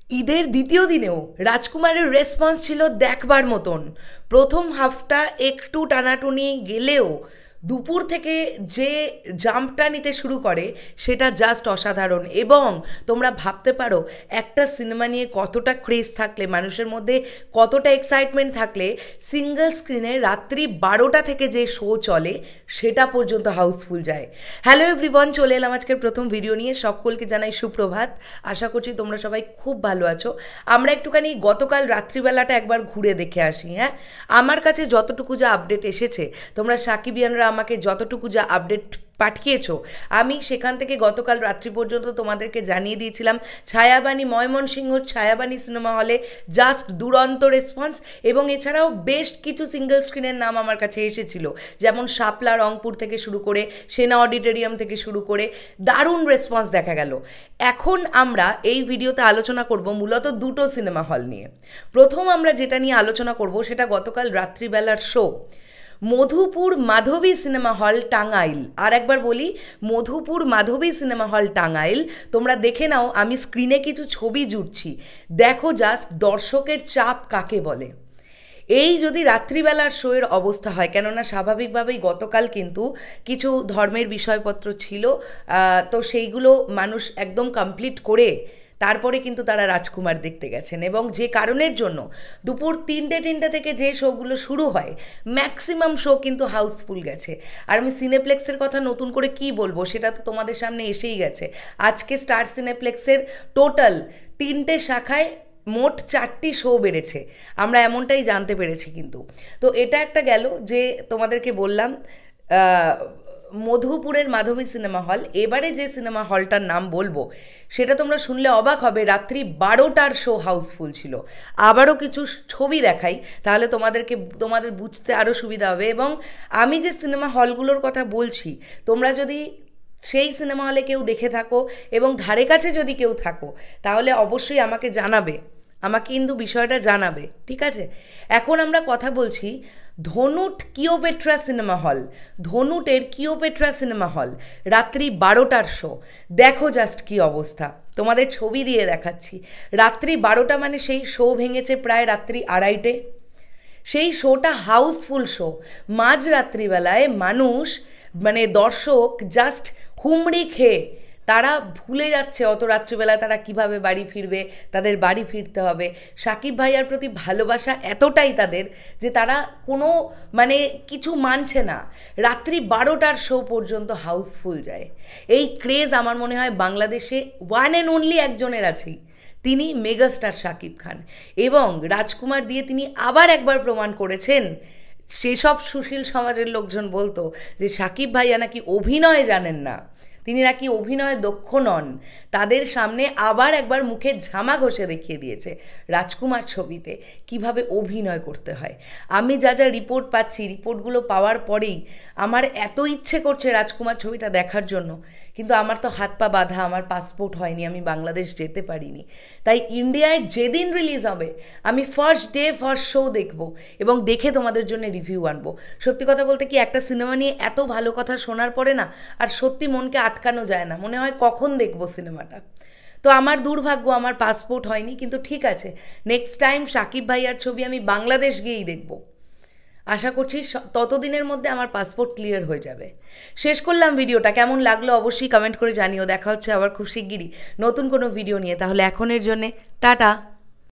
ঈদের দ্বিতীয় দিনেও রাজকুমারের রেসপন্স ছিল দেখবার মতন। প্রথম হাফটা একটু টানাটুনি গেলেও দুপুর থেকে যে জাম্পটা নিতে শুরু করে সেটা জাস্ট অসাধারণ। এবং তোমরা ভাবতে পারো একটা সিনেমা নিয়ে কতটা ক্রেজ থাকলে, মানুষের মধ্যে কতটা এক্সাইটমেন্ট থাকলে সিঙ্গেল স্ক্রিনে রাত্রি 12টা থেকে যে শো চলে সেটা পর্যন্ত হাউসফুল যায়। হ্যালো এভরিওয়ান, চলে এলাম আজকের প্রথম ভিডিও নিয়ে। সকলকে জানাই সুপ্রভাত। আশা করছি তোমরা সবাই খুব ভালো আছো। আমরা একটুখানি গতকাল রাত্রিবেলাটা একবার ঘুরে দেখে আসি। হ্যাঁ, আমার কাছে যতটুকু যা আপডেট এসেছে, তোমরা সাকিবিয়ানরা আমাকে যতটুকু যা আপডেট পাঠিয়েছো, আমি সেখান থেকে গতকাল রাত্রি পর্যন্ত তোমাদেরকে জানিয়ে দিয়েছিলাম ছায়াবাণী ময়মনসিংহর ছায়াবাণী সিনেমা হলে জাস্ট দুরন্ত রেসপন্স। এবং এছাড়াও বেশ কিছু সিঙ্গেল স্ক্রিনের নাম আমার কাছে এসেছিল, যেমন শাপলা রংপুর থেকে শুরু করে সেনা অডিটোরিয়াম থেকে শুরু করে দারুণ রেসপন্স দেখা গেল। এখন আমরা এই ভিডিওতে আলোচনা করব মূলত দুটো সিনেমা হল নিয়ে। প্রথম আমরা যেটা নিয়ে আলোচনা করব সেটা গতকাল রাত্রিবেলার শো, মধুপুর মাধবী সিনেমা হল টাঙ্গাইল। আর একবার বলি, মধুপুর মাধবী সিনেমা হল টাঙ্গাইল। তোমরা দেখে নাও, আমি স্ক্রিনে কিছু ছবি জুড়ছি, দেখো জাস্ট দর্শকের চাপ কাকে বলে। এই যদি রাত্রিবেলার শোয়ের অবস্থা হয়, কেননা স্বাভাবিকভাবেই গতকাল কিন্তু কিছু ধর্মের বিষয়পত্র ছিল, তো সেইগুলো মানুষ একদম কমপ্লিট করে তারপরে কিন্তু তারা রাজকুমার দেখতে গেছেন। এবং যে কারণের জন্য দুপুর তিনটে থেকে যে শোগুলো শুরু হয়, ম্যাক্সিমাম শো কিন্তু হাউসফুল গেছে। আর আমি সিনেপ্লেক্সের কথা নতুন করে কি বলবো, সেটা তো তোমাদের সামনে এসেই গেছে। আজকে স্টার সিনেপ্লেক্সের টোটাল 3টে শাখায় মোট 4টি শো বেড়েছে, আমরা এমনটাই জানতে পেরেছি। কিন্তু তো এটা একটা গেল যে তোমাদেরকে বললাম মধুপুরের মাধবী সিনেমা হল। এবারে যে সিনেমা হলটার নাম বলবো সেটা তোমরা শুনলে অবাক হবে, রাত্রি 12টার শো হাউসফুল ছিল। আবারও কিছু ছবি দেখাই, তাহলে তোমাদের বুঝতে আরও সুবিধা হবে। এবং আমি যে সিনেমা হলগুলোর কথা বলছি, তোমরা যদি সেই সিনেমা হলে কেউ দেখে থাকো এবং ধারে কাছে যদি কেউ থাকো, তাহলে অবশ্যই আমাকে জানাবে, আমাকে কিন্তু বিষয়টা জানাবে, ঠিক আছে? এখন আমরা কথা বলছি Dhunat কিওপেট্রা cinema hall. ধনুটের কিওপেট্রা cinema hall রাত্রি 12টার শো, দেখো জাস্ট কি অবস্থা। তোমাদের ছবি দিয়ে দেখাচ্ছি। রাত্রি 12টা মানে সেই শো ভেঙেছে প্রায় রাত্রি 2:30। সেই শোটা হাউসফুল শো। মাঝ রাত্রিবেলায় মানুষ, মানে দর্শক জাস্ট হুমড়ি খেয়ে তারা ভুলে যাচ্ছে অত রাত্রিবেলায় তারা কিভাবে বাড়ি ফিরবে, তাদের বাড়ি ফিরতে হবে। সাকিব ভাইয়ার প্রতি ভালোবাসা এতটাই তাদের যে তারা কোনো কিছু মানছে না। রাত্রি 12টার শো পর্যন্ত হাউসফুল যায়। এই ক্রেজ আমার মনে হয় বাংলাদেশে ওয়ান অ্যান্ড অনলি একজনের আছেই, তিনি মেগাস্টার শাকিব খান। এবং রাজকুমার দিয়ে তিনি আবার একবার প্রমাণ করেছেন। সেসব সুশীল সমাজের লোকজন বলতো যে সাকিব ভাইয়া নাকি অভিনয় জানেন না, তিনি নাকি অভিনয়ে দক্ষ নন, তাদের সামনে আবার একবার মুখে ঝামা ঘষে দেখিয়ে দিয়েছে রাজকুমার ছবিতে কিভাবে অভিনয় করতে হয়। আমি যা যা রিপোর্ট পাচ্ছি, রিপোর্টগুলো পাওয়ার পরেই আমার এত ইচ্ছে করছে রাজকুমার ছবিটা দেখার জন্য, কিন্তু আমার তো হাত পা বাঁধা, আমার পাসপোর্ট হয়নি, আমি বাংলাদেশ যেতে পারিনি। তাই ইন্ডিয়ায় যেদিন রিলিজ হবে আমি ফার্স্ট ডে ফার্স্ট শো দেখব এবং দেখে তোমাদের জন্য রিভিউ আনবো। সত্যি কথা বলতে কি, একটা সিনেমা নিয়ে এত ভালো কথা শোনার পরে না আর সত্যি মনকে আটকানো যায় না, মনে হয় কখন দেখবো সিনেমাটা। তো আমার দুর্ভাগ্য, আমার পাসপোর্ট হয়নি, কিন্তু ঠিক আছে, নেক্সট টাইম সাকিব ভাইয়ার ছবি আমি বাংলাদেশ গিয়েই দেখব। আশা করছি ততদিনের মধ্যে আমার পাসপোর্ট ক্লিয়ার হয়ে যাবে। শেষ করলাম ভিডিওটা, কেমন লাগলো অবশ্যই কমেন্ট করে জানিও। দেখা হচ্ছে আবার খুব শিগগিরই নতুন কোনো ভিডিও নিয়ে। তাহলে এখনের জন্যে টাটা।